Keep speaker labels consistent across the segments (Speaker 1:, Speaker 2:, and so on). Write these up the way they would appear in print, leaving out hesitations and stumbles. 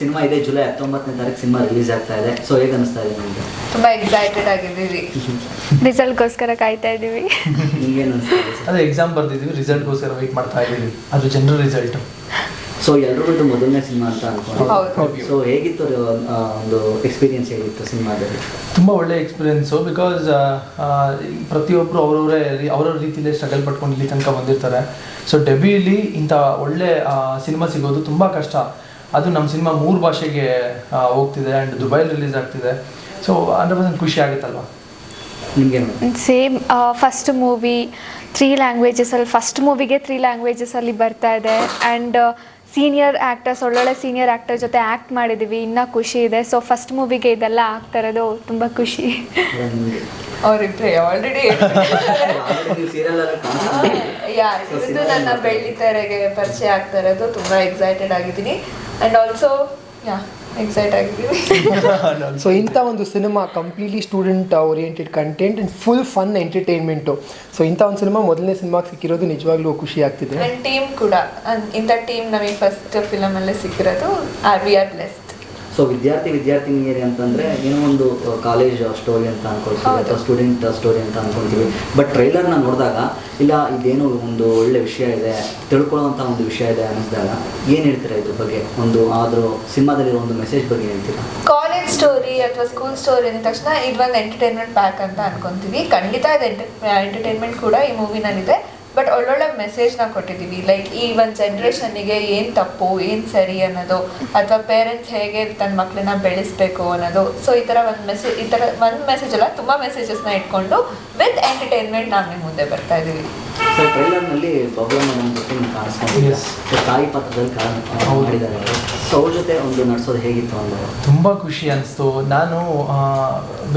Speaker 1: Cinema ಇದೆ July 19ನೇ ತಾರೀಕು cinema release ಆಗ್ತಾ ಇದೆ. ಸೊ ಹೇಗೆ ಅನಿಸ್ತಾ ಇದೆ ನಿಮಗೆ?
Speaker 2: ತುಂಬ ಎಕ್ಸೈಟೆಡ್ ಆಗಿದ್ದೀವಿ.
Speaker 3: ರಿಸಲ್ಟ್ಗೋಸ್ಕರ ಕಾಯ್ತಾ ಇದ್ದೀವಿ.
Speaker 1: ನಿಮ್ಗೇನು ಅನಿಸ್ತಾ?
Speaker 4: ಅದೇ ಎಕ್ಸಾಮ್ ಬರ್ದಿದ್ದೀವಿ, ರಿಸಲ್ಟ್ಗೋಸ್ಕರ ವೆಯ್ಟ್ ಮಾಡ್ತಾ ಇದ್ದೀವಿ. ಅದು ಜನರಲ್ ರಿಸಲ್ಟ್.
Speaker 1: ಸೊ ಎಲ್ಲರಿಗೂ ಇದು ಮೊದಲನೇ ಸಿನಿಮಾ ಅಂತ ಅನ್ಕೊಂಡು.
Speaker 2: ಹೌದು.
Speaker 1: ಸೊ ಹೇಗಿತ್ತು ಒಂದು ಎಕ್ಸ್ಪೀರಿಯನ್ಸ್ ಹೇಗಿತ್ತು ಸಿನಿಮಾದಲ್ಲಿ?
Speaker 4: ತುಂಬ ಒಳ್ಳೆ ಎಕ್ಸ್ಪೀರಿಯೆನ್ಸು. ಬಿಕಾಸ್ ಪ್ರತಿಯೊಬ್ಬರು ಅವ್ರವ್ರ ರೀತಿಯಲ್ಲೇ ಸ್ಟ್ರಗಲ್ ಪಟ್ಕೊಂಡು ಇಲ್ಲಿ ತನಕ ಬಂದಿರ್ತಾರೆ. ಸೊ ಡೆಬ್ಯೂಲಿ ಇಂಥ ಒಳ್ಳೆ ಸಿನಿಮಾ ಸಿಗೋದು ತುಂಬ ಕಷ್ಟ. ಅದು ನಮ್ಮ ಸಿನಿಮಾ 3 ಭಾಷೆಗೆ ಹೋಗ್ತಿದೆ ಆ್ಯಂಡ್ ದುಬೈಲಿ ರಿಲೀಸ್ ಆಗ್ತಿದೆ. ಸೊ 100% ಖುಷಿ ಆಗುತ್ತಲ್ವ?
Speaker 1: ನಿಮಗೆ
Speaker 3: ಸೇಮ್ ಫಸ್ಟ್ ಮೂವಿ 3 ಲ್ಯಾಂಗ್ವೇಜಸಲ್ಲಿ, ಫಸ್ಟ್ ಮೂವಿಗೆ 3 ಲ್ಯಾಂಗ್ವೇಜಸಲ್ಲಿ ಬರ್ತಾ ಇದೆ. ಆ್ಯಂಡ್ ಸೀನಿಯರ್ ಆ್ಯಕ್ಟರ್ಸ್, ಒಳ್ಳೊಳ್ಳೆ ಸೀನಿಯರ್ ಆ್ಯಕ್ಟರ್ ಜೊತೆ ಆ್ಯಕ್ಟ್ ಮಾಡಿದ್ದೀವಿ, ಇನ್ನೂ ಖುಷಿ ಇದೆ. ಸೊ ಫಸ್ಟ್ ಮೂವಿಗೆ ಇದೆಲ್ಲ ಆಗ್ತಾ ಇರೋದು ತುಂಬ ಖುಷಿ.
Speaker 2: ಅವರಿಬ್ಬರೇ ಆಲ್ರೆಡಿ ಇದು ನನ್ನ ಬೆಳ್ಳಿ ತೆರೆಗೆ ಪರಿಚಯ ಆಗ್ತಾ ಇರೋದು. ತುಂಬ ಎಕ್ಸೈಟೆಡ್ ಆಗಿದ್ದೀನಿ ಆ್ಯಂಡ್ ಆಲ್ಸೋ ಎಕ್ಸೈಟ್ ಆಗಿದ್ದೀವಿ.
Speaker 5: ಸೊ ಇಂಥ ಒಂದು cinema completely student oriented content and full fun entertainment. So ಇಂಥ ಒಂದು ಸಿನಿಮಾ ಮೊದಲನೇ ಸಿನಿಮಾಗೆ ಸಿಕ್ಕಿರೋದು ನಿಜವಾಗ್ಲೂ ಖುಷಿ ಆಗ್ತಿದೆ.
Speaker 2: ಆ್ಯಂಡ್ ಟೀಮ್ ಕೂಡ, ಇಂಥ ಟೀಮ್ ನಮಗೆ ಫಸ್ಟ್ ಫಿಲಮಲ್ಲೇ ಸಿಕ್ಕಿರೋದು. We are blessed.
Speaker 1: ಸೊ ವಿದ್ಯಾರ್ಥಿನಿಯರಿ ಅಂತಂದರೆ ಏನೋ ಒಂದು ಕಾಲೇಜ್ ಸ್ಟೋರಿ ಅಂತ ಅನ್ಕೊಳ್ತೀವಿ ಅಥವಾ ಸ್ಟೂಡೆಂಟ್ ಸ್ಟೋರಿ ಅಂತ ಅನ್ಕೊಳ್ತೀವಿ. ಬಟ್ ಟ್ರೈಲರ್ನ ನೋಡಿದಾಗ ಇಲ್ಲ ಇದೇನೋ ಒಂದು ಒಳ್ಳೆ ವಿಷಯ ಇದೆ, ತಿಳ್ಕೊಳ್ಳೋವಂಥ ಒಂದು ವಿಷಯ ಇದೆ ಅನ್ನಿಸಿದಾಗ ಏನು ಹೇಳ್ತೀರಾ ಇದ್ರ ಬಗ್ಗೆ? ಆದರೂ ಸಿನಿಮಾದಲ್ಲಿರೋ ಒಂದು ಮೆಸೇಜ್ ಬಗ್ಗೆ ಹೇಳ್ತೀರಾ?
Speaker 2: ಕಾಲೇಜ್ ಸ್ಟೋರಿ ಅಥವಾ ಸ್ಕೂಲ್ ಸ್ಟೋರಿ ಅಂದ ತಕ್ಷಣ ಇದೊಂದು ಎಂಟರ್ಟೈನ್ಮೆಂಟ್ ಪ್ಯಾಕ್ ಅಂತ ಅನ್ಕೊಂತೀವಿ. ಖಂಡಿತ ಇದು ಎಂಟರ್ಟೈನ್ಮೆಂಟ್ ಕೂಡ ಈ ಮೂವಿನಲ್ಲಿದೆ. ಬಟ್ ಒಳ್ಳೊಳ್ಳೆ ಮೆಸೇಜ್ನ ಕೊಟ್ಟಿದ್ದೀವಿ. ಲೈಕ್ ಈ ಒಂದು ಜನ್ರೇಷನ್ನಿಗೆ ಏನು ತಪ್ಪು ಏನು ಸರಿ ಅನ್ನೋದು, ಅಥವಾ ಪೇರೆಂಟ್ಸ್ ಹೇಗೆ ತನ್ನ ಮಕ್ಕಳನ್ನ ಬೆಳೆಸಬೇಕು ಅನ್ನೋದು. ಸೊ ಈ ಥರ ಒಂದು ಮೆಸೇಜ್ ಅಲ್ಲ, ತುಂಬ ಮೆಸೇಜಸ್ನ ಇಟ್ಕೊಂಡು ವಿತ್ ಎಂಟರ್ಟೈನ್ಮೆಂಟ್ ನಾವು ನಿಮ್ಮ ಮುಂದೆ ಬರ್ತಾ ಇದ್ದೀವಿ.
Speaker 1: ಸೊ ಟ್ರೈಲರ್ನಲ್ಲಿ ಬಬ್ಲಮ್ಮ ನಮ್ಮ ಜೊತೆ ಕಾಣಿಸ್ಕೊಂಡಿಲ್ಲ, ತಾಯಿ ಪಾತ್ರದಲ್ಲಿ ಮಾಡಿದ್ದಾರೆ ಅವರು. ಸೊ ಅವ್ರ ಜೊತೆ ಒಂದು ನಡ್ಸೋದು ಹೇಗಿತ್ತು ಅಂದ್ರೆ
Speaker 4: ತುಂಬ ಖುಷಿ ಅನಿಸ್ತು. ನಾನು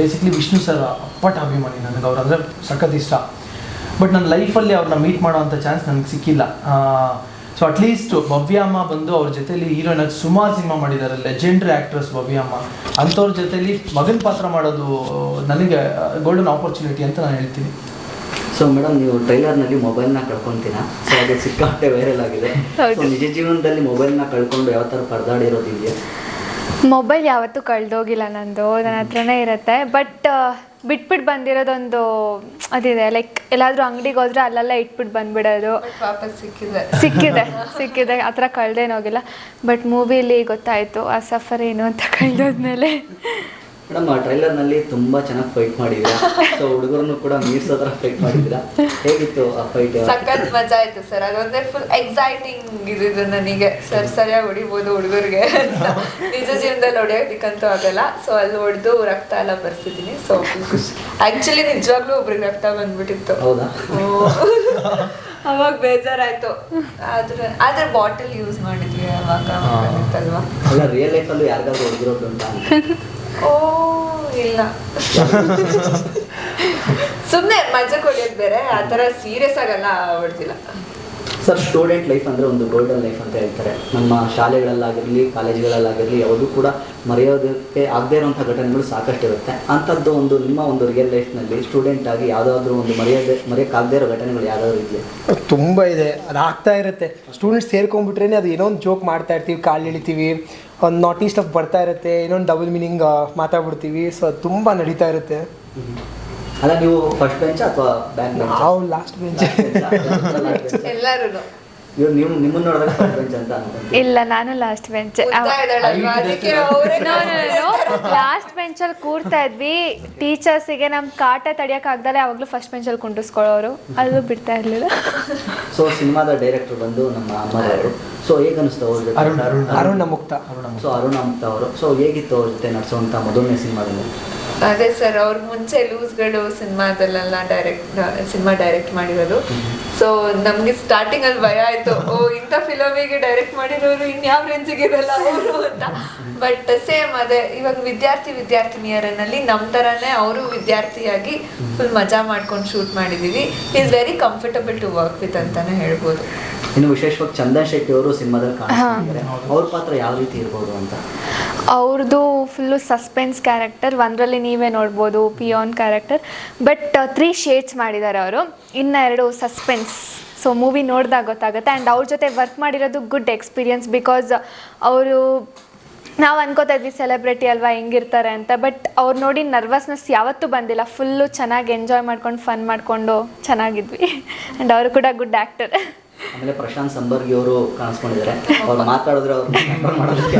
Speaker 4: ಬೇಸಿಕ್ಲಿ ವಿಷ್ಣು ಸರ್ ಅಪ್ಪಟ ಅಭಿಮಾನಿ, ನನಗೆ ಅವ್ರು ಅಂದರೆ ಸಖತ್ ಇಷ್ಟ. ಬಟ್ ನನ್ನ ಲೈಫಲ್ಲಿ ಅವ್ರನ್ನ ಮೀಟ್ ಮಾಡೋವಂಥ ಚಾನ್ಸ್ ನನಗೆ ಸಿಕ್ಕಿಲ್ಲ. ಸೊ ಅಟ್ಲೀಸ್ಟ್ ಭವ್ಯಮ್ಮ ಬಂದು ಅವ್ರ ಜೊತೆಲಿ ಹೀರೋಯಿನಾಗಿ ಸುಮಾರು ಸಿನಿಮಾ ಮಾಡಿದ್ದಾರೆ, ಲೆಜೆಂಡ್ರಿ ಆ್ಯಕ್ಟ್ರೆಸ್ ಭವ್ಯಮ್ಮ. ಅಂಥವ್ರ ಜೊತೆಲಿ ಮಗನ ಪಾತ್ರ ಮಾಡೋದು ನನಗೆ ಗೋಲ್ಡನ್ ಆಪರ್ಚುನಿಟಿ ಅಂತ ನಾನು ಹೇಳ್ತೀನಿ.
Speaker 1: ಸೊ ಮೇಡಮ್, ನೀವು ಟ್ರೈಲರ್ನಲ್ಲಿ ಮೊಬೈಲ್ನ ಕಳ್ಕೊತೀರಾ? ಸೊ ಅದು ಸಿಕ್ಕಾಪಟ್ಟೆ ವೈರಲ್ ಆಗಿದೆ. ಸೊ ನಿಜ ಜೀವನದಲ್ಲಿ ಮೊಬೈಲ್ನ ಕಳ್ಕೊಂಡು ಯಾವ ಥರ ಪರದಾಡಿರೋದಿದೆಯಾ?
Speaker 3: ಮೊಬೈಲ್ ಯಾವತ್ತೂ ಕಳೆದೋಗಿಲ್ಲ, ನನ್ನ ಹತ್ರನೇ ಇರುತ್ತೆ. ಬಟ್ ಬಿಟ್ಬಿಟ್ಟು ಬಂದಿರೋದೊಂದು ಅದಿದೆ. ಲೈಕ್ ಎಲ್ಲಾದರೂ ಅಂಗಡಿಗೆ ಹೋದ್ರೆ ಅಲ್ಲೆಲ್ಲ ಇಟ್ಬಿಟ್ಟು ಬಂದ್ಬಿಡೋದು.
Speaker 2: ವಾಪಸ್
Speaker 3: ಸಿಕ್ಕಿದೆ ಆ ಥರ ಕಳೆದೇನೋಗಿಲ್ಲ. ಬಟ್ ಮೂವಿಲಿ ಗೊತ್ತಾಯಿತು ಆ ಸಫರ್ ಏನು ಅಂತ ಕಳೆದೋದ್ಮೇಲೆ.
Speaker 1: ಮೇಡಮ್, ಆ ಟ್ರೈಲರ್ನಲ್ಲಿ ತುಂಬ ಚೆನ್ನಾಗಿ ಫೈಟ್ ಮಾಡಿದ್ದೀರಾ. ಸೊ ಹುಡುಗರನ್ನು ಕೂಡ ಮೀರ್ಸೋ ಥರ ಫೈಟ್ ಮಾಡಿದ್ದೀರಾ. ಹೇಗಿತ್ತು ಆ ಫೈಟ್?
Speaker 2: ಸಖತ್ ಮಜಾ ಆಯ್ತು ಸರ್. ಅದೊಂದೇ ಫುಲ್ ಎಕ್ಸೈಟಿಂಗ್ ಇದ್ದಿದ್ದು ನನಗೆ. ಸರಿಯಾಗಿ ಹೊಡಿಬೋದು ಹುಡುಗರಿಗೆ, ನಿಜ ಜೀವನದಲ್ಲಿ ಹೊಡೆಯೋದಕ್ಕಂತೂ ಆಗಲ್ಲ. ಸೊ ಅಲ್ಲಿ ಹೊಡೆದು ರಕ್ತ ಎಲ್ಲ ಬರ್ಸಿದ್ದೀನಿ. ಸೊ ಫುಲ್ ಖುಷಿ. ಆ್ಯಕ್ಚುಲಿ ನಿಜವಾಗ್ಲೂ ಒಬ್ರಿಗೆ ರಕ್ತ ಬಂದ್ಬಿಟ್ಟಿತ್ತು.
Speaker 1: ಹೌದಾ?
Speaker 2: ಅವಾಗ ಬೇಜಾರಾಯ್ತು. ಆದ್ರೆ ಬಾಟಲ್ ಯೂಸ್ ಮಾಡಿದ್ವಿ ಅವಾಗ ಅಲ್ವಾ?
Speaker 1: ಅಲ್ಲ, ರಿಯಲ್ ಲೈಫಲ್ಲೂ ಯಾರಿಗಾದ್ರೂ ಹೊಡೆದಿರೋದು ಅಂತ?
Speaker 2: ಓ ಇಲ್ಲ, ಸುಮ್ಮನೆ ಮಜಕ್ಕೆ ಹೊಡೆಯೋದು ಬೇರೆ, ಆ ಥರ ಸೀರಿಯಸ್ ಆಗಲ್ಲ ಹೊಡೆದಿಲ್ಲ.
Speaker 1: ಸರ್, ಸ್ಟೂಡೆಂಟ್ ಲೈಫ್ ಅಂದರೆ ಒಂದು ಗೋಲ್ಡನ್ ಲೈಫ್ ಅಂತ ಹೇಳ್ತಾರೆ. ನಮ್ಮ ಶಾಲೆಗಳಲ್ಲಾಗಿರಲಿ ಕಾಲೇಜ್ಗಳಲ್ಲಾಗಿರಲಿ ಯಾವುದು ಕೂಡ ಮರೆಯೋದಕ್ಕೆ ಆಗದೇ ಇರೋಂಥ ಘಟನೆಗಳು ಸಾಕಷ್ಟು ಇರುತ್ತೆ. ಅಂಥದ್ದು ಒಂದು ನಿಮ್ಮ ಒಂದು ರಿಯಲ್ ಲೈಫ್ನಲ್ಲಿ ಸ್ಟೂಡೆಂಟ್ ಆಗಿ ಯಾವುದಾದ್ರೂ ಒಂದು ಮರೆಯೋಕ್ಕಾಗದೇ ಇರೋ ಘಟನೆಗಳು ಯಾವುದಾದ್ರು ಇದೆಯಾ?
Speaker 5: ತುಂಬ ಇದೆ, ಅದು ಆಗ್ತಾ ಇರುತ್ತೆ. ಸ್ಟೂಡೆಂಟ್ಸ್ ಸೇರ್ಕೊಂಡ್ಬಿಟ್ರೇ ಅದು ಏನೋ ಒಂದು ಜೋಕ್ ಮಾಡ್ತಾ ಇರ್ತೀವಿ, ಕಾಲು ಎಳಿತೀವಿ, ಒಂದು ನಾಟಿ ಸ್ಟಫ್ ಬರ್ತಾ ಇರುತ್ತೆ, ಇನ್ನೊಂದು ಡಬಲ್ ಮೀನಿಂಗ್ ಮಾತಾಡ್ಬಿಡ್ತೀವಿ. ಸೊ ಅದು ತುಂಬ ನಡೀತಾ ಇರುತ್ತೆ.
Speaker 1: ಅಲ್ಲ, ನೀವು ಫಸ್ಟ್ ಬೆಂಚ್ ಅಥವಾ ಬ್ಯಾಕ್ ಬೆಂಚ್?
Speaker 5: ನಾವು ಲಾಸ್ಟ್ ಬೆಂಚ್.
Speaker 2: ಎಲ್ಲರೂ
Speaker 1: ನಿಮ್ಮನ್ನು ನೋಡಿದಾಗ ಫಸ್ಟ್ ಬೆಂಚ್ ಅಂತ ಅನ್ಕೊಂತೀನಿ.
Speaker 3: ಇಲ್ಲ, ನಾನು ಲಾಸ್ಟ್ ಬೆಂಚ್. ಲಾಸ್ಟ್ ಬೆಂಚಲ್ಲಿ ಕೂರ್ತಾ ಇದ್ವಿ. ಟೀಚರ್ಸಿಗೆ ನಮ್ಮ ಕಾಟ ತಡಿಯೋಕ್ಕಾಗ್ದಲೆ ಯಾವಾಗಲೂ ಫಸ್ಟ್ ಬೆಂಚಲ್ಲಿ ಕುಂಡಿಸ್ಕೊಳ್ಳೋರು, ಅದು ಬಿಡ್ತಾ ಇರಲಿಲ್ಲ.
Speaker 1: ಸೊ ಸಿನಿಮಾದ ಡೈರೆಕ್ಟರ್ ಬಂದು ನಮ್ಮ ಅಮ್ಮರವರು. ಸೊ ಹೇಗೆ ಅನಿಸ್ತು ಅವ್ರ ಜೊತೆ?
Speaker 5: ಅರುಣ ಮುಕ್ತ.
Speaker 1: ಸೊ ಅರುಣ ಮುಕ್ತ ಅವರು. ಸೊ ಹೇಗಿತ್ತು ಅವ್ರ ಜೊತೆ ನಡೆಸುವಂಥ ಮೊದಲನೇ ಸಿನಿಮಾದಲ್ಲಿ?
Speaker 2: ಅದೇ ಸರ್, ಅವ್ರ ಮುಂಚೆ ಲೂಸ್ಗಳು ಸಿನಿಮಾದಲ್ಲೆಲ್ಲ ಸಿನಿಮಾ ಡೈರೆಕ್ಟ್ ಮಾಡಿರೋದು. ಸೊ ನಮ್ಗೆ ಸ್ಟಾರ್ಟಿಂಗ್ ಅಲ್ಲಿ ಭಯ ಆಯ್ತು, ಇಂಥ ಫಿಲಮಿಗೆ ಡೈರೆಕ್ಟ್ ಮಾಡಿರೋರು ಇನ್ಯಾವ ರೇಂಜಿಗೆ ಇರಲ್ಲ ಅವರು ಅಂತ. ಬಟ್ ಸೇಮ್ ಅದೇ, ಇವಾಗ ವಿದ್ಯಾರ್ಥಿನಿಯರನ್ನಲ್ಲಿ ನಮ್ಮ ಥರನೇ ಅವರು ವಿದ್ಯಾರ್ಥಿಯಾಗಿ ಫುಲ್ ಮಜಾ ಮಾಡ್ಕೊಂಡು ಶೂಟ್ ಮಾಡಿದ್ದೀವಿ. Is very comfortable to work with ಅಂತಾನೆ ಹೇಳ್ಬೋದು.
Speaker 1: ಇನ್ನು ವಿಶೇಷವಾಗಿ ಚಂದನ್ ಶೆಟ್ಟಿ ಅವರು ಸಿನಿಮಾದಲ್ಲಿ ಕಾಣಿಸ್ತಿದ್ದಾರೆ. ಅವ್ರ ಪಾತ್ರ ಯಾವ ರೀತಿ ಇರ್ಬೋದು ಅಂತ?
Speaker 3: ಅವ್ರದ್ದು ಫುಲ್ಲು ಸಸ್ಪೆನ್ಸ್ ಕ್ಯಾರೆಕ್ಟರ್. ಒಂದರಲ್ಲಿ ನೀವೇ ನೋಡ್ಬೋದು ಪಿಯೋನ್ ಕ್ಯಾರೆಕ್ಟರ್. ಬಟ್ 3 ಶೇಡ್ಸ್ ಮಾಡಿದ್ದಾರೆ ಅವರು, ಇನ್ನು 2 ಸಸ್ಪೆನ್ಸ್. ಸೊ ಮೂವಿ ನೋಡಿದಾಗ ಗೊತ್ತಾಗುತ್ತೆ. ಆ್ಯಂಡ್ ಅವ್ರ ಜೊತೆ ವರ್ಕ್ ಮಾಡಿರೋದು ಗುಡ್ ಎಕ್ಸ್ಪೀರಿಯನ್ಸ್. ಬಿಕಾಸ್ ಅವರು ನಾವು ಅನ್ಕೋತಾ ಇದ್ವಿ ಸೆಲೆಬ್ರಿಟಿ ಅಲ್ವಾ ಹೆಂಗಿರ್ತಾರೆ ಅಂತ, ಬಟ್ ಅವ್ರು ನೋಡಿ ನರ್ವಸ್ನೆಸ್ ಯಾವತ್ತೂ ಬಂದಿಲ್ಲ. ಫುಲ್ಲು ಚೆನ್ನಾಗಿ ಎಂಜಾಯ್ ಮಾಡ್ಕೊಂಡು ಫನ್ ಮಾಡಿಕೊಂಡು ಚೆನ್ನಾಗಿದ್ವಿ. ಆ್ಯಂಡ್ ಅವರು ಕೂಡ ಗುಡ್ ಆ್ಯಕ್ಟರ್.
Speaker 1: ಆಮೇಲೆ ಪ್ರಶಾಂತ್ ಸಂಬರ್ಗಿ ಅವರು ಕಾಣಿಸ್ಕೊಂಡಿದ್ದಾರೆ. ಅವ್ರು ಮಾತಾಡಿದ್ರೆ ಅವ್ರು ಕಂಟ್ರೋಲ್ ಮಾಡೋದಕ್ಕೆ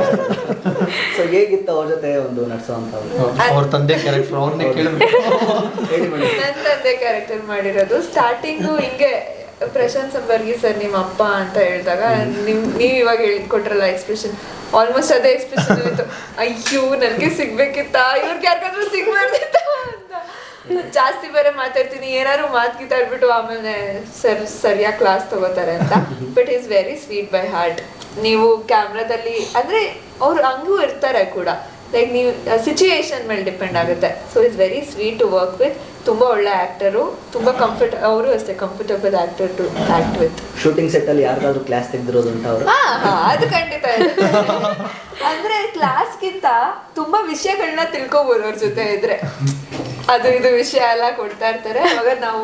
Speaker 1: ಸೊ ಹೇಗಿತ್ತು ಅವ್ರ ಜೊತೆ ಒಂದು ನಡ್ಸೋವಂಥವ್ರು?
Speaker 4: ಅವ್ರ ತಂದೆ ಕ್ಯಾರೆಕ್ಟರ್ ಅವ್ರನ್ನೇ ಕೇಳಬೇಕು.
Speaker 1: ಹೇಳಿ ಮೇಡಮ್.
Speaker 2: ನನ್ನ ತಂದೆ ಕ್ಯಾರೆಕ್ಟರ್ ಮಾಡಿರೋದು ಸ್ಟಾರ್ಟಿಂಗು ಹಿಂಗೆ ಪ್ರಶಾಂತ್ ಸಂಬರ್ಗಿ ಸರ್ ನಿಮ್ಮ ಅಪ್ಪ ಅಂತ ಹೇಳಿದಾಗ ನೀವು ಇವಾಗ ಹೇಳ್ಕೊಟ್ರಲ್ಲ ಎಕ್ಸ್ಪ್ರೆಷನ್, ಆಲ್ಮೋಸ್ಟ್ ಅದೇ ಎಕ್ಸ್ಪ್ರೆಷನ್ ಇತ್ತು. ಅಯ್ಯೋ ನನಗೆ ಸಿಗ್ಬೇಕಿತ್ತ, ಇವ್ರಿಗೆ ಯಾರಿಗಾದ್ರೂ ಸಿಗ್ಬಾರ್ದಿತ್ತ ಅಂತ. ಜಾಸ್ತಿ ಬೇರೆ ಮಾತಾಡ್ತೀನಿ, ಏನಾದ್ರು ಮಾತಾಡ್ಬಿಟ್ಟು ಆಮೇಲೆ ಸರಿಯಾಗಿ ಕ್ಲಾಸ್ ತಗೋತಾರೆ ಅಂತ. But is very sweet by heart. ನೀವು ಕ್ಯಾಮ್ರಾದಲ್ಲಿ ಅಂದ್ರೆ ಅವ್ರು ಹಂಗೂ ಇರ್ತಾರೆ ಕೂಡ, ಲೈಕ್ ನೀವು ಸಿಚುಯೇಷನ್ ಮೇಲೆ ಡಿಪೆಂಡ್ ಆಗುತ್ತೆ. So it's very sweet to work with. ತುಂಬಾ ಒಳ್ಳೆ ಆಕ್ಟರು, ತುಂಬಾ ಅವರು ಅಷ್ಟೇ comfortable actor to act with.
Speaker 1: Shooting set ಅಲ್ಲಿ ಯಾರಿಗಾದ್ರೂ ಕ್ಲಾಸ್ ತೆಗೆದಿರೋದು ಉಂಟು ಅವರು?
Speaker 2: ಅದು ಖಂಡಿತ ಇದೆ. ಅಂದ್ರೆ ಕ್ಲಾಸ್ಗಿಂತ ತುಂಬಾ ವಿಷಯಗಳನ್ನ ತಿಳ್ಕೊಬೋದು ಅವ್ರ ಜೊತೆ ಇದ್ರೆ. ಅದು ಇದು ವಿಷಯ ಎಲ್ಲ ಕೊಡ್ತಾ ಇರ್ತಾರೆ, ಅವಾಗ ನಾವು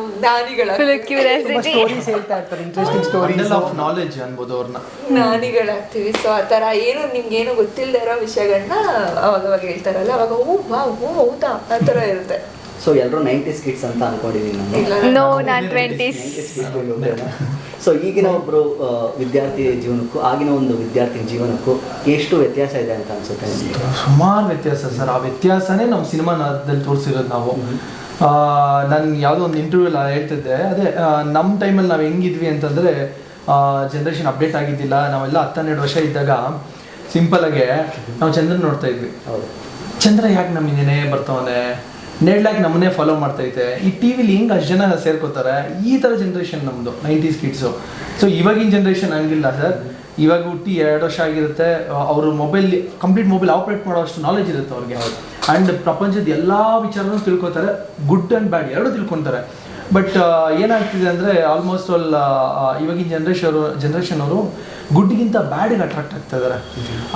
Speaker 5: ಸ್ಟೋರೀಸ್ ಹೇಳ್ತಾ ಇರ್ತಾರೆ, ಇಂಟ್ರೆಸ್ಟಿಂಗ್ ಸ್ಟೋರೀಸ್
Speaker 4: ಆಫ್ ನಾಲೆಡ್ಜ್ ಅನ್ಬೋದು ಅವ್ರನ್ನ.
Speaker 2: ನಾನಿಗಳಾಗ್ತೀವಿ. ಸೊ ಆ ಥರ ಏನು ನಿಮ್ಗೆ ಏನು ಗೊತ್ತಿಲ್ಲದೆ ಇರೋ ವಿಷಯಗಳನ್ನ ಅವಾಗ ಹೇಳ್ತಾರಲ್ಲ, ಅವಾಗ ಓ ಹೌದಾ ಆ ಥರ ಇರುತ್ತೆ.
Speaker 1: ಸೊ ಎಲ್ಲರೂ 90s ಕಿಡ್ಸ್ ಅಂತ ಅನ್ಕೊಂಡಿದ್ದೀನಿ ನಾನು.
Speaker 3: ನೋ, ನಾನು 20s.
Speaker 1: ಸೊ ಈಗಿನ ಒಬ್ಬರು ವಿದ್ಯಾರ್ಥಿ ಜೀವನಕ್ಕೂ ಆಗಿನ ಒಂದು ವಿದ್ಯಾರ್ಥಿ ಜೀವನಕ್ಕೂ ಎಷ್ಟು ವ್ಯತ್ಯಾಸ ಇದೆ ಅಂತ ಅನ್ಸುತ್ತೆ ನಿಮಗೆ?
Speaker 4: ಸುಮಾರು ವ್ಯತ್ಯಾಸ ಸರ್. ಆ ವ್ಯತ್ಯಾಸನೇ ನಮ್ಮ ಸಿನಿಮಾದಲ್ಲಿ ತೋರಿಸಿರೋದು ನಾವು. ನಾನು ಯಾವುದೋ ಒಂದು ಇಂಟರ್ವ್ಯೂ ಹೇಳ್ತಿದ್ದೆ, ಅದೇ ನಮ್ಮ ಟೈಮಲ್ಲಿ ನಾವು ಹೆಂಗಿದ್ವಿ ಅಂತಂದರೆ, ಜನ್ರೇಷನ್ ಅಪ್ಡೇಟ್ ಆಗಿದ್ದಿಲ್ಲ. ನಾವೆಲ್ಲ 10-12 ವರ್ಷ ಇದ್ದಾಗ ಸಿಂಪಲಾಗೆ ನಾವು ಚಂದ್ರನ ನೋಡ್ತಾ ಇದ್ವಿ. ಚಂದ್ರ ಯಾಕೆ ನಮ್ಮನ್ನೇ ಬರ್ತಾವನೆ, ನೇಡ್ಲಾಗಿ ನಮ್ಮನ್ನೇ ಫಾಲೋ ಮಾಡ್ತೈತೆ, ಈ ಟಿ ವಿಲಿ ಹಿಂಗೆ ಅಷ್ಟು ಜನ ಸೇರ್ಕೋತಾರೆ. ಈ ಥರ ಜನ್ರೇಷನ್ ನಮ್ಮದು 90s ಕಿಡ್ಸು. ಸೊ ಇವಾಗಿನ ಜನ್ರೇಷನ್ ಹಂಗಿಲ್ಲ ಸರ್. ಇವಾಗ ಹುಟ್ಟಿ 2 ವರ್ಷ ಆಗಿರುತ್ತೆ, ಅವರು ಕಂಪ್ಲೀಟ್ ಮೊಬೈಲ್ ಆಪ್ರೇಟ್ ಮಾಡೋ ಅಷ್ಟು ನಾಲೆಜ್ ಇರುತ್ತೆ ಅವ್ರಿಗೆ. ಆ್ಯಂಡ್ ಪ್ರಪಂಚದ ಎಲ್ಲ ವಿಚಾರನೂ ತಿಳ್ಕೊತಾರೆ, ಗುಡ್ ಆ್ಯಂಡ್ ಬ್ಯಾಡ್ ಎರಡೂ ತಿಳ್ಕೊತಾರೆ. ಬಟ್ ಏನಾಗ್ತಿದೆ ಅಂದರೆ ಆಲ್ಮೋಸ್ಟ್ ಆಲ್ ಇವಾಗಿನ ಜನ್ರೇಷನ್ ಅವರು ಗುಡ್ಗಿಂತ ಬ್ಯಾಡಿಗೆ ಅಟ್ರಾಕ್ಟ್ ಆಗ್ತಾ ಇದ್ದಾರೆ.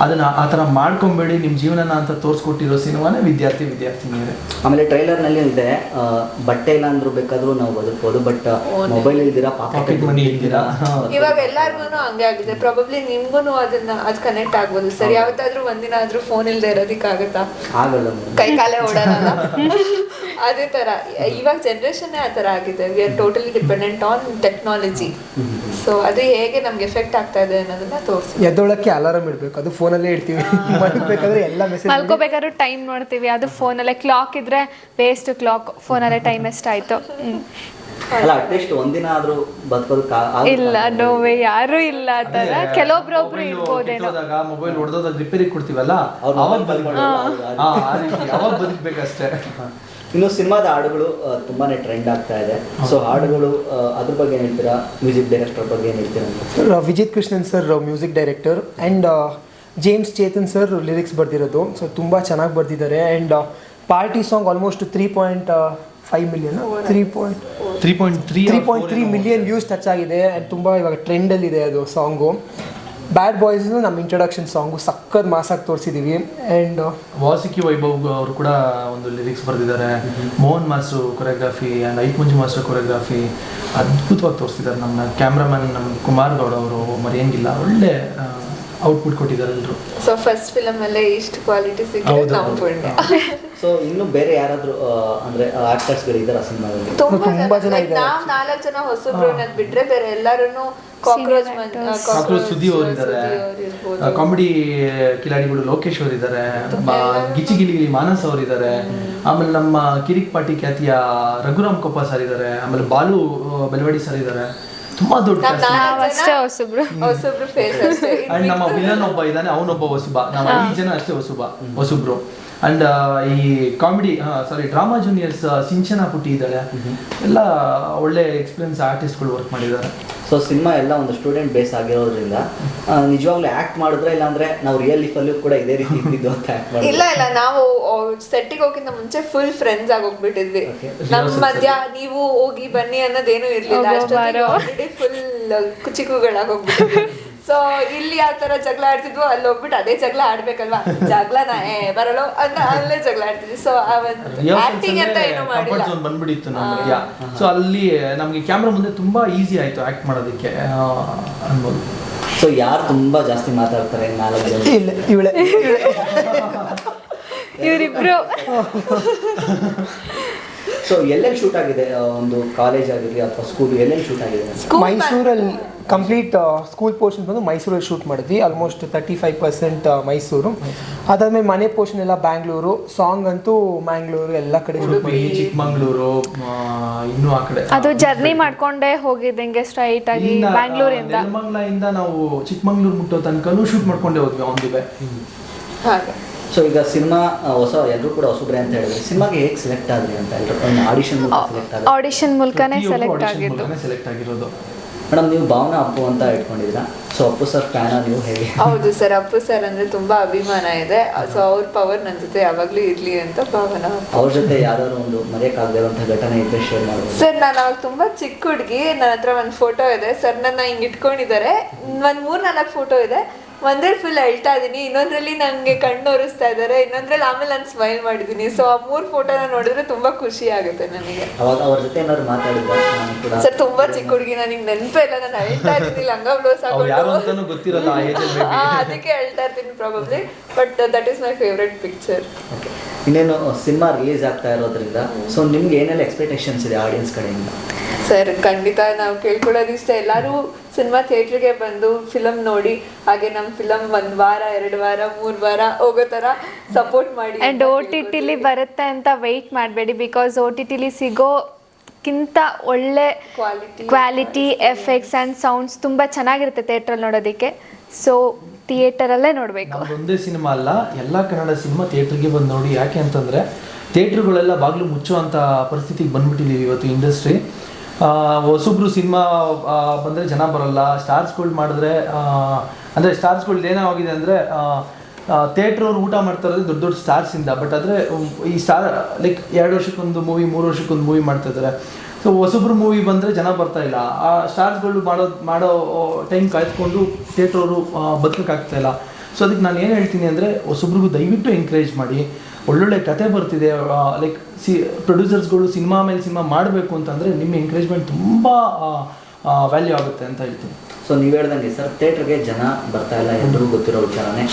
Speaker 4: ಅದನ್ನು ಆ ಥರ ಮಾಡ್ಕೊಂಬೇಡಿ ನಿಮ್ಮ ಜೀವನನ ಅಂತ ತೋರಿಸ್ಕೊಟ್ಟಿರೋ ಸಿನಿಮಾನೇ ವಿದ್ಯಾರ್ಥಿನಿಯರೇ.
Speaker 1: ಆಮೇಲೆ ಟ್ರೈಲರ್ನಲ್ಲಿ ಇದೆ, ಬಟ್ಟೆ ಇಲ್ಲ ಅಂದ್ರೂ ಬೇಕಾದ್ರೂ ನಾವು ಬದುಕ್ಬೋದು, ಬಟ್ ಮೊಬೈಲ್ ಇಲ್ದಿರಾ, ಪಾಕೆಟ್ ಮನಿ ಇಲ್ದಿರಾ.
Speaker 2: ಇವಾಗ ಎಲ್ಲಾರ್ಗು ಹಂಗೆ ಆಗಿದೆ. ಪ್ರಾಬಬ್ಲಿ ನಿಮ್ಗೂ ಅದು ಕನೆಕ್ಟ್ ಆಗ್ಬೋದು ಸರ್. ಯಾವತ್ತಾದ್ರೂ ಒಂದಿನ ಆದ್ರೂ ಫೋನ್ ಇಲ್ದೆ ಇರೋದಕ್ಕಾಗತ್ತಾ?
Speaker 1: ಆಗಲ್ಲ,
Speaker 2: ಕೈ ಕಾಲೇ ಓಡಲ್ಲ. ಅದೇ ತರ ಇವಾಗ ಜನರೇಷನ್ ಆ ತರ ಆಗಿದೆ. We are totally dependent on technology. So ಅದು ಹೇಗೆ ನಮ್ಗೆ ಎಫೆಕ್ಟ್ ಆಗ್ತಾ ಇದೆ ಅನ್ನೋದನ್ನ ತೋರಿಸಿ.
Speaker 5: ಎದ್ದೊಳಕ್ಕೆ ಅಲಾರಾಮ್ ಇಡಬೇಕು, ಅದು ಫೋನಲ್ಲೇ ಇಡ್ತೀವಿ. ಮಲ್ಕೋಬೇಕಾದ್ರೆ ಎಲ್ಲ ಮೆಸೇಜ್,
Speaker 3: ಮಲ್ಕೋಬೇಕಾದ್ರೂ ಟೈಮ್ ನೋಡ್ತೀವಿ, ಅದು ಫೋನಲ್ಲೇ. ಕ್ಲಾಕ್ ಇದ್ರೆ ವೇಸ್ಟ್ ಕ್ಲಾಕ್, ಫೋನಲ್ಲೇ ಟೈಮ್ ಎಷ್ಟಾಯ್ತು.
Speaker 1: ಅಲ್ಲ ಅಟ್ಲೀಸ್ಟ್ ಒಂದಿನ ಆದ್ರೂ ಬದುಕೋದಕ್ಕೆ
Speaker 3: ಇಲ್ಲ, ನೋವೇ ಯಾರು ಇಲ್ಲ ಆ ಥರ. ಕೆಲವೊಬ್ರೊಬ್ರು ಇರ್ಬೋದೇನೋ.
Speaker 4: ಮೊಬೈಲ್ ಹೊಡೆದೋದಾಗ ರಿಪೇರಿ ಕೊಡ್ತೀವಲ್ಲ, ಅವಾಗ ಬದುಕಬೇಕಷ್ಟೇ.
Speaker 1: ಇನ್ನು ಸಿನಿಮಾದ ಹಾಡುಗಳು ತುಂಬಾನೇ ಟ್ರೆಂಡ್ ಆಗ್ತಾ ಇದೆ. ಸೊ ಹಾಡುಗಳು ಅದ್ರ ಬಗ್ಗೆ ಏನ್ ಹೇಳ್ತೀರಾ? ಮ್ಯೂಸಿಕ್ ಡೈರೆಕ್ಟರ್ ಬಗ್ಗೆ ಏನ್ ಹೇಳ್ತೀರಾ?
Speaker 5: Vijith Krishnan sir music director, and James Chetan sir lyrics ಬರ್ದಿರೋದು. ಸೊ ತುಂಬ ಚೆನ್ನಾಗಿ ಬರ್ದಿದ್ದಾರೆ. And party song almost 3.5 million 3.3 million views touch ಆಗಿದೆ. ಆ್ಯಂಡ್ ತುಂಬ ಇವಾಗ ಟ್ರೆಂಡಲ್ಲಿದೆ ಅದು ಸಾಂಗು. ಬ್ಯಾಡ್ ಬಾಯ್ಸ್ ನಮ್ಮ ಇಂಟ್ರೊಡಕ್ಷನ್ ಸಾಂಗು ಸಖತ್ ಮಾಸಾಗಿ ತೋರಿಸಿದ್ದೀವಿ. ಆ್ಯಂಡ್
Speaker 4: ವಾಸಿಕಿ ವೈಭವ್ ಅವರು ಕೂಡ ಒಂದು ಲಿರಿಕ್ಸ್ ಬರೆದಿದ್ದಾರೆ. ಮೋಹನ್ ಮಾಸ್ಟರ್ ಕೊರಿಯೋಗ್ರಫಿ ಆ್ಯಂಡ್ ಐತ್ ಮಂಜು ಮಾಸ್ಟರ್ ಕೊರಿಯೋಗ್ರಫಿ ಅದ್ಭುತವಾಗಿ ತೋರಿಸಿದ್ದಾರೆ. ನಮ್ಮ ಕ್ಯಾಮ್ರಾಮನ್ ನಮ್ಮ ಕುಮಾರ್ ಗೌಡ ಅವರು ಮರೆಯಂಗಿಲ್ಲ, ಒಳ್ಳೆ ಔಟ್ಪುಟ್ ಕೊಟ್ಟಿದ್ದಾರೆ ಎಲ್ಲರೂ.
Speaker 2: ಸೊ ಫಸ್ಟ್ ಫಿಲಮ್ ಅಲ್ಲೇ ಇಷ್ಟು ಕ್ವಾಲಿಟಿ ಸಿಕ್ಕಿದೆ ನಮ್ಮ ಪುಣ್ಯ.
Speaker 1: ಸೊ ಇನ್ನು ಬೇರೆ ಯಾರಾದ್ರೂ ಅಂದ್ರೆ ಆಕ್ಟರ್ಸ್ ಗಳು ಇದಾರ ಸಿನಿಮಾದಲ್ಲಿ?
Speaker 5: ತುಂಬಾ ಜನ ಇದ್ದಾರೆ.
Speaker 2: ನಾವು 4 ಜನ ಹೊಸಬ್ರು ಅನ್ನೋದು ಬಿಟ್ರೆ ಬೇರೆ ಎಲ್ಲರೂ ಕಾಕ್ರೋಚ್
Speaker 4: ಸುದ್ದಿ ಅವರಿದ್ದಾರೆ, ಕಾಮಿಡಿ ಕಿಲಾಡಿಗಳು ಲೋಕೇಶ್ ಅವರಿದ್ದಾರೆ, ಗಿಚಿಗಿಲಿ ಮಾನಸ್ ಅವರಿದ್ದಾರೆ, ಆಮೇಲೆ ನಮ್ಮ ಕಿರಿಕ್ ಪಾಟಿ ಖ್ಯಾತಿಯ ರಘುರಾಮ್ ಕೊಪ್ಪ ಸರ್ ಇದ್ದಾರೆ, ಆಮೇಲೆ ಬಾಲು ಬೆಳವಡಿ ಸರ್ ಇದ್ದಾರೆ. ತುಂಬಾ ದೊಡ್ಡ
Speaker 2: ಹೊಸಬ್ರು ಫೇಸ್ ಅಷ್ಟೇ.
Speaker 4: ಅಂಡ್ ನಮ್ಮ ವಿಲನ್ ಒಬ್ಬ ಇದ್ದಾನೆ, ಅವನೊಬ್ಬ ಹೊಸಬ. ನಾವು 5 ಜನ ಅಷ್ಟೇ ಹೊಸಬ್ರು. ಅಂಡ್ ಈ ಕಾಮಿಡಿ ಡ್ರಾಮಾ ಜೂನಿಯರ್ಸ್ ಸಿಂಚನ ಪುಟ್ಟಿ ಇದ್ದಾಳೆ. ಎಲ್ಲ ಒಳ್ಳೆ ಎಕ್ಸ್ಪೀರಿಯನ್ಸ್ ಆರ್ಟಿಸ್ಟ್ಗಳು ವರ್ಕ್ ಮಾಡಿದ್ದಾರೆ.
Speaker 1: ಸೊ ಸಿನಿಮಾ ಎಲ್ಲ ಒಂದು ಸ್ಟೂಡೆಂಟ್ ಬೇಸ್ ಆಗಿರೋದ್ರಿಂದ ನಿಜವಾಗ್ಲೂ ಆಕ್ಟ್ ಮಾಡಿದ್ರೆ, ಇಲ್ಲಾಂದ್ರೆ ನಾವು ರಿಯಲ್ ಲೈಫ್ ಅಲ್ಲೂ ಕೂಡ ಇದೇ ರೀತಿ ಇದ್ದಿದ್ದು ಅಂತ ಆಕ್ಟ್ ಮಾಡಿ?
Speaker 2: ಇಲ್ಲ, ನಾವು ಸೆಟ್ಟಿಗೆ ಹೋಗಿಂತ ಮುಂಚೆ ಫುಲ್ ಫ್ರೆಂಡ್ಸ್ ಆಗಿ ಹೋಗ್ಬಿಟ್ಟಿದ್ವಿ. ನಮ್ಮ ಮಧ್ಯ ನೀವು ಹೋಗಿ ಬನ್ನಿ ಅನ್ನೋದೇನು ಇರ್ಲಿಲ್ಲ. ಆಲ್ರೆಡಿ ಫುಲ್ ಕುಚಿಕುಗಳಾಗಿ ಹೋಗ್ಬಿಟ್ಟಿದ್ವಿ. ಸೊ ಇಲ್ಲಿ ಯಾವ ತರ ಜಗಳ ಆಡ್ತಿದ್ವು, ಅಲ್ಲಿ ಹೋಗ್ಬಿಟ್ಟು ಅದೇ ಜಗಳ ಆಡ್ಬೇಕಲ್ವಾ, ಜಗಳನ ಬರಲು ಅಂತ ಅಲ್ಲೇ ಜಗಳ ಆಡ್ತಿದ್ವಿ. ಸೊ ಆಕ್ಟಿಂಗ್ ಅಂತ ಏನು ಮಾಡಿಲ್ಲ,
Speaker 4: ಬಂದ್ಬಿಟ್ಟಿತ್ತು ನಮ್ಗೆ. ಸೊ ಅಲ್ಲಿ ನಮ್ಗೆ ಕ್ಯಾಮ್ರಾ ಮುಂದೆ ತುಂಬಾ ಈಸಿ ಆಯ್ತು ಆಕ್ಟ್ ಮಾಡೋದಕ್ಕೆ ಅನ್ಬೋದು.
Speaker 1: ಸೊ ಯಾರು ತುಂಬ ಜಾಸ್ತಿ ಮಾತಾಡ್ತಾರೆ 4 ಜನ?
Speaker 5: ಇಲ್ಲ ಇವಳೆ
Speaker 3: ಇವರಿಬ್ರು
Speaker 1: ಸೊ ಎಲ್ಲೆಲ್ಲಿ ಶೂಟ್ ಆಗಿದೆ? ಒಂದು ಕಾಲೇಜ್ ಆಗಿರಲಿ ಅಥವಾ ಸ್ಕೂಲ್, ಎಲ್ಲೆಲ್ಲಿ ಶೂಟ್ ಆಗಿದೆ?
Speaker 5: ಮೈಸೂರಲ್ಲಿ ಕಂಪ್ಲೀಟ್ ಸ್ಕೂಲ್ ಪೋರ್ಷನ್ ಬಂದು ಮೈಸೂರಲ್ಲಿ ಶೂಟ್ ಮಾಡಿದ್ವಿ, ಆಲ್ಮೋಸ್ಟ್ 35% ಮೈಸೂರು. ಅದಾದ್ಮೇಲೆ ಮನೆ ಪೋರ್ಷನ್ ಎಲ್ಲ ಬ್ಯಾಂಗ್ಳೂರು, ಸಾಂಗ್ ಅಂತೂ ಮ್ಯಾಂಗ್ಳೂರು ಎಲ್ಲ ಕಡೆ ಶೂಟ್ ಮಾಡಿದ್ವಿ.
Speaker 4: ಚಿಕ್ಕಮಂಗ್ಳೂರು, ಇನ್ನೂ ಆ ಕಡೆ
Speaker 3: ಅದು ಜರ್ನಿ ಮಾಡ್ಕೊಂಡೇ ಹೋಗಿದ್ದಂಗೆ ಸ್ಟ್ರೈಟ್ ಆಗಿ ಬ್ಯಾಂಗ್ಳೂರಿಂದ.
Speaker 4: ನೆಲಮಂಗಲದಿಂದ ನಾವು ಚಿಕ್ಕಮಂಗ್ಳೂರು ಮುಟ್ಟೋ ತನಕನೂ ಶೂಟ್ ಮಾಡ್ಕೊಂಡೇ ಹೋದ್ವಿ ಆನ್ ದಿ ವೇ.
Speaker 2: ಹಾಗೆ
Speaker 1: ಸೊ ಈಗ ಸಿನಿಮಾ ಎಲ್ಲರೂ ಕೂಡ ಹೊಸಬ್ರೆ ಅಂತ ಹೇಳಿದ್ರೆ ಸಿನಿಮಾಗೆ ಹೇಗೆ ಸೆಲೆಕ್ಟ್ ಆದ್ರಿ ಅಂತ ಎಲ್ಲರೂ ಆಡಿಷನ್ ಸೆಲೆಕ್ಟ್ ಆದ್ರೆ?
Speaker 3: ಆಡಿಷನ್ ಮೂಲಕನೇ ಸೆಲೆಕ್ಟ್ ಆಗಿದ್ದು.
Speaker 4: ಸೆಲೆಕ್ಟ್ ಆಗಿರೋದು.
Speaker 1: ಮೇಡಮ್ ನೀವು ಭಾವನಾ ಅಪ್ಪು ಅಂತ ಇಟ್ಕೊಂಡಿದ್ದೀರಾ, ಸೊ ಅಪ್ಪು ಸರ್ ಫ್ಯಾನ ನೀವು ಹೇಗೆ?
Speaker 2: ಹೌದು ಸರ್, ಅಪ್ಪು ಸರ್ ಅಂದ್ರೆ ತುಂಬಾ ಅಭಿಮಾನ ಇದೆ. ಸೊ ಅವ್ರ ಪವರ್ ನನ್ನ ಜೊತೆ ಯಾವಾಗ್ಲೂ ಇರ್ಲಿ ಅಂತ ಭಾವನಾ.
Speaker 1: ಅವ್ರ ಜೊತೆ ಯಾವ್ದಾದ್ರು ಒಂದು ಮರೆಯಕ್ಕಾಗದೇ ಇರುವಂತಹ ಘಟನೆ ಇದ್ರೆ ಶೇರ್ ಮಾಡ್ಬೋದು
Speaker 2: ಸರ್. ನಾನು ಅವಾಗ ತುಂಬಾ ಚಿಕ್ಕ ಹುಡುಗಿ, ನನ್ನ ಹತ್ರ ಒಂದು ಫೋಟೋ ಇದೆ ಸರ್, ನನ್ನ ಹಿಂಗ್ ಇಟ್ಕೊಂಡಿದ್ದಾರೆ. ಒಂದ್ 3-4 ಫೋಟೋ ಇದೆ. ಒಂದ್ರಲ್ಲಿ ಫುಲ್ ಅಳ್ತಾ ಇದೀನಿ, ಇನ್ನೊಂದ್ರಲ್ಲಿ ನಂಗೆ ಕಣ್ಣು ಒರೆಸ್ತಾ ಇದ್ದಾರೆ, ಇನ್ನೊಂದ್ರಲ್ಲಿ ಆಮೇಲೆ ನಾನು ಸ್ಮೈಲ್ ಮಾಡಿದೀನಿ. ಸೊ ಆ 3 ಫೋಟೋನ ನೋಡಿದ್ರೆ ತುಂಬಾ ಖುಷಿ ಆಗುತ್ತೆ ನನಗೆ.
Speaker 1: ಅವಾಗ ಅವ್ರ ಜೊತೆ ಏನಾದ್ರು ಮಾತಾಡಿದ್ರೆ? ನಾನು ಕೂಡ
Speaker 2: ಸರ್ ತುಂಬಾ ಚಿಕ್ಕ ಹುಡುಗಿ, ನನಗೆ ನೆನಪೇ ಇಲ್ಲ, ನಾನು ಅಳ್ತಾ ಇದ್ದೀನಿ ಲಂಗ ಬ್ಲೌಸ್
Speaker 4: ಯಾರು
Speaker 2: ಹಾಕೊಂಡು.
Speaker 4: ಅಂತಾನೂ ಗೊತ್ತಿರಲ್ಲ ಆ ಏಜ್ ಅಲ್ಲಿ.
Speaker 2: ಅದಕ್ಕೆ ಅಳ್ತಾ ಇರ್ತೀನಿ probably, but that is my favourite picture.
Speaker 1: Okay, ಇನ್ನೇನು ಸಿನಿಮಾ ರಿಲೀಸ್ ಆಗ್ತಾ ಇರೋದ್ರಿಂದ ಸೊ ನಿಮ್ಗೆ ಏನೆಲ್ಲ ಎಕ್ಸ್ಪೆಕ್ಟೇಷನ್ಸ್ ಇದೆ ಆಡಿಯನ್ಸ್ ಕಡೆಯಿಂದ?
Speaker 2: ಸರ್ ಖಂಡಿತ ನಾವು ಕೇಳ್ಕೊಳ್ಳೋದಿಷ್ಟ, ಎಲ್ಲರೂ ಸಿನಿಮಾ ಥಿಯೇಟ್ರಿಗೆ ಬಂದು ಫಿಲಮ್ ನೋಡಿ, ಹಾಗೆ ನಮ್ಮ ಫಿಲಮ್ 1 ವಾರ 2 ವಾರ 3 ವಾರ ಹೋಗೋ ಥರ ಸಪೋರ್ಟ್ ಮಾಡಿ.
Speaker 3: ಆ್ಯಂಡ್ OTT ಬರುತ್ತೆ ಅಂತ ವೆಯ್ಟ್ ಮಾಡಬೇಡಿ, ಬಿಕಾಸ್ OTT ಸಿಗೋಕ್ಕಿಂತ ಒಳ್ಳೆ ಕ್ವಾಲಿಟಿ ಎಫೆಕ್ಟ್ಸ್ ಆ್ಯಂಡ್ ಸೌಂಡ್ಸ್ ತುಂಬ ಚೆನ್ನಾಗಿರುತ್ತೆ ಥಿಯೇಟ್ರಲ್ಲಿ ನೋಡೋದಕ್ಕೆ. ಸೊ ಥಿಯೇಟರಲ್ಲೇ ನೋಡಬೇಕು.
Speaker 4: ಒಂದೇ ಸಿನಿಮಾ ಅಲ್ಲ, ಎಲ್ಲ ಕನ್ನಡ ಸಿನಿಮಾ ಥಿಯೇಟ್ರಿಗೆ ಬಂದು ನೋಡಿ. ಯಾಕೆ ಅಂತಂದರೆ ಥಿಯೇಟ್ರುಗಳೆಲ್ಲ ಬಾಗಿಲು ಮುಚ್ಚುವಂಥ ಪರಿಸ್ಥಿತಿಗೆ ಬಂದ್ಬಿಟ್ಟಿದ್ದೀವಿ ಇವತ್ತು ಇಂಡಸ್ಟ್ರಿ. ಹೊಸಬ್ರು ಸಿನಿಮಾ ಬಂದರೆ ಜನ ಬರೋಲ್ಲ. ಸ್ಟಾರ್ಸ್ಗಳು ಮಾಡಿದ್ರೆ ಅಂದರೆ ಸ್ಟಾರ್ಸ್ಗಳು ಏನಾಗಿದೆ ಅಂದರೆ ಥಿಯೇಟ್ರವ್ರು ಊಟ ಮಾಡ್ತಾ ಇರೋದು ದೊಡ್ಡ ದೊಡ್ಡ ಸ್ಟಾರ್ಸಿಂದ. ಬಟ್ ಆದರೆ ಈ ಸ್ಟಾರ್ ಲೈಕ್ 2 ವರ್ಷಕ್ಕೊಂದು ಮೂವಿ 3 ವರ್ಷಕ್ಕೊಂದು ಮೂವಿ ಮಾಡ್ತಾಯಿದ್ದಾರೆ. ಸೊ ಹೊಸಬ್ರು ಮೂವಿ ಬಂದರೆ ಜನ ಬರ್ತಾ ಇಲ್ಲ. ಆ ಸ್ಟಾರ್ಸ್ಗಳು ಮಾಡೋ ಟೈಮ್ ಕಾಯ್ದುಕೊಂಡು ಥಿಯೇಟ್ರವರು ಬದುಕೋಕ್ಕಾಗ್ತಾಯಿಲ್ಲ. ಸೊ ಅದಕ್ಕೆ ನಾನು ಏನು ಹೇಳ್ತೀನಿ ಅಂದರೆ ಹೊಸಬ್ರಿಗೂ ದಯವಿಟ್ಟು ಎಂಕರೇಜ್ ಮಾಡಿ. ಒಳ್ಳೊಳ್ಳೆ ಕತೆ ಬರ್ತಿದೆ, ಲೈಕ್ ಪ್ರೊಡ್ಯೂಸರ್ಸ್ಗಳು ಸಿನಿಮಾ ಮೇಲೆ ಸಿನಿಮಾ ಮಾಡಬೇಕು ಅಂತಂದರೆ ನಿಮ್ಮ ಎಂಕರೇಜ್ಮೆಂಟ್ ತುಂಬ ವ್ಯಾಲ್ಯೂ ಆಗುತ್ತೆ ಅಂತ ಹೇಳ್ತೀನಿ.
Speaker 1: ಸೊ ನೀವು ಹೇಳ್ದಂಗೆ ಸರ್, ಥಿಯೇಟ್ರಿಗೆ ಜನ ಬರ್ತಾ ಇಲ್ಲ, ಎಲ್ಲರಿಗೂ ಗೊತ್ತಿರೋ ವಿಚಾರನೇ.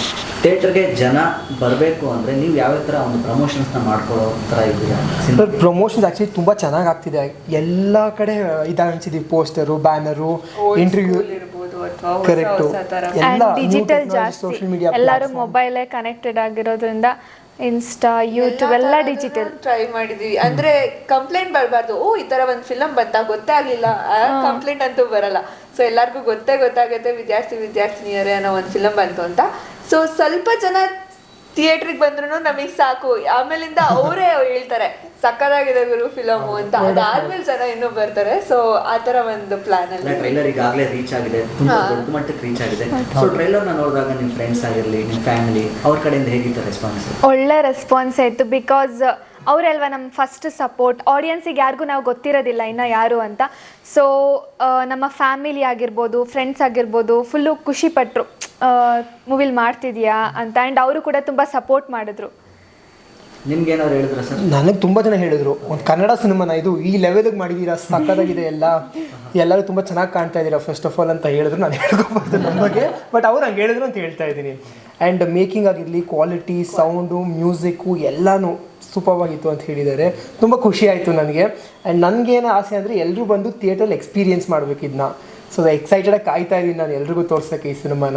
Speaker 1: ಥಿಯೇಟ್ರಿಗೆ ಜನ ಬರಬೇಕು ಅಂದರೆ ನೀವು ಯಾವ ಥರ ಒಂದು ಪ್ರಮೋಷನ್ಸ್ನ ಮಾಡ್ಕೊಳ್ಳೋ ಥರ ಇದ್ದೀರಾ?
Speaker 5: ಪ್ರಮೋಷನ್ಸ್ ಆ್ಯಕ್ಚುಲಿ ತುಂಬ ಚೆನ್ನಾಗಿ ಆಗ್ತಿದೆ. ಎಲ್ಲ ಕಡೆ ಅನಿಸಿದ್ದೀವಿ, ಪೋಸ್ಟರು, ಬ್ಯಾನರು, ಇಂಟರ್ವ್ಯೂ, ಕರೆಕ್ಟು, ಎಲ್ಲ
Speaker 3: ಡಿಜಿಟಲ್ ಜಾಸ್ತಿ.
Speaker 5: ಸೋಷಿಯಲ್ ಮೀಡಿಯಾ
Speaker 3: ಎಲ್ಲರೂ ಮೊಬೈಲೇ ಕನೆಕ್ಟೆಡ್ ಆಗಿರೋದ್ರಿಂದ ಇನ್ಸ್ಟಾ, ಯೂಟ್ಯೂಬ್ ಎಲ್ಲ ಡಿಜಿಟಲ್
Speaker 2: ಟ್ರೈ ಮಾಡಿದೀವಿ. ಅಂದ್ರೆ ಕಂಪ್ಲೇಂಟ್ ಬರಬಾರ್ದು, ಓ ಈ ತರ ಒಂದು ಫಿಲಮ್ ಬಂತಾ ಗೊತ್ತೇ ಆಗ್ಲಿಲ್ಲ, ಕಂಪ್ಲೇಂಟ್ ಅಂತೂ ಬರಲ್ಲ. ಸೊ ಎಲ್ಲರಿಗೂ ಗೊತ್ತಾಗುತ್ತೆ ವಿದ್ಯಾರ್ಥಿನಿಯರೇ ಅನ್ನೋ ಒಂದು ಫಿಲಮ್ ಬಂತು ಅಂತ. ಸೊ ಸ್ವಲ್ಪ ಜನ ಥಿಯೇಟ್ರಿಗೆ ಬಂದ್ರು ನಮಗೆ ಸಾಕು, ಆಮೇಲಿಂದ ಅವರೇ ಹೇಳ್ತಾರೆ ಸಕ್ಕದಾಗಿದೆ ಗುರು ಫಿಲಮು ಅಂತ. ಅದಾದ್ಮೇಲೆ ಜನ ಇನ್ನೂ ಬರ್ತಾರೆ. ಸೊ ಆ ತರ ಒಂದು ಪ್ಲಾನ್ ಅಲ್ಲಿ
Speaker 1: ಟ್ರೈಲರ್ ಈಗಾಗಲೇ ರೀಚ್ ಆಗಿದೆ, ತುಂಬಾ ದೊಡ್ಡ ಮಟ್ಟಕ್ಕೆ ರೀಚ್ ಆಗಿದೆ. ಸೊ ಟ್ರೈಲರ್ನ ನೋಡಿದಾಗ ನಿಮ್ಮ ಫ್ರೆಂಡ್ಸ್ ಆಗಿರಲಿ, ನಿಮ್ಮ ಫ್ಯಾಮಿಲಿ, ಅವ್ರ ಕಡೆಯಿಂದ ಹೇಗಿತ್ತು ರೆಸ್ಪಾನ್ಸ್?
Speaker 3: ಒಳ್ಳೆ ರೆಸ್ಪಾನ್ಸ್ ಆಯಿತು. ಬಿಕಾಸ್ ಅವರಲ್ವ ನಮ್ಮ ಫಸ್ಟ್ ಸಪೋರ್ಟ್. ಆಡಿಯನ್ಸಿಗೆ ಯಾರಿಗೂ ನಾವು ಗೊತ್ತಿರೋದಿಲ್ಲ ಇನ್ನು ಯಾರು ಅಂತ. ಸೊ ನಮ್ಮ ಫ್ಯಾಮಿಲಿ ಆಗಿರ್ಬೋದು, ಫ್ರೆಂಡ್ಸ್ ಆಗಿರ್ಬೋದು, ಫುಲ್ಲು ಖುಷಿಪಟ್ಟರು ಮೂವಿಲಿ ಮಾಡ್ತಿದ್ಯಾ ಅಂತ. ಆ್ಯಂಡ್ ಅವರು ಕೂಡ ತುಂಬ ಸಪೋರ್ಟ್ ಮಾಡಿದ್ರು.
Speaker 1: ನಿಮ್ಗೆ ಏನಾದ್ರು ಹೇಳಿದ್ರ ಸರ್?
Speaker 5: ನನಗೆ ತುಂಬ ಜನ ಹೇಳಿದ್ರು, ಒಂದು ಕನ್ನಡ ಸಿನಿಮಾನ ಇದು ಈ ಲೆವೆಲ್ಗೆ ಮಾಡಿದ್ದೀರಾ, ಸಕ್ಕದಾಗಿದೆ, ಎಲ್ಲರೂ ತುಂಬ ಚೆನ್ನಾಗಿ ಕಾಣ್ತಾ ಇದ್ದೀರಾ ಫಸ್ಟ್ ಆಫ್ ಆಲ್ ಅಂತ ಹೇಳಿದ್ರು. ನಾನು ಹೇಳ್ಕೊಬಾರ್ದು ನಮ್ಮ ಬಗ್ಗೆ, ಬಟ್ ಅವ್ರು ಹಂಗೆ ಹೇಳಿದ್ರು ಅಂತ ಹೇಳ್ತಾ ಇದ್ದೀನಿ. ಆ್ಯಂಡ್ ಮೇಕಿಂಗ್ ಆಗಿರಲಿ, ಕ್ವಾಲಿಟಿ, ಸೌಂಡು, ಮ್ಯೂಸಿಕ್ಕು ಎಲ್ಲನೂ ಸೂಪರ್ವಾಗಿತ್ತು ಅಂತ ಹೇಳಿದ್ದಾರೆ. ತುಂಬ ಖುಷಿ ಆಯಿತು ನನಗೆ. ಆ್ಯಂಡ್ ನನಗೇನು ಆಸೆ ಅಂದರೆ ಎಲ್ಲರೂ ಬಂದು ಥಿಯೇಟ್ರಲ್ಲಿ ಎಕ್ಸ್ಪೀರಿಯೆನ್ಸ್ ಮಾಡಬೇಕು ಇದನ್ನ. ಸೊ ಎಕ್ಸೈಟೆಡಾಗಿ ಕಾಯ್ತಾ ಇದ್ದೀನಿ ನಾನು ಎಲ್ರಿಗೂ ತೋರ್ಸೋಕ್ಕೆ ಈ ಸಿನಿಮಾನ.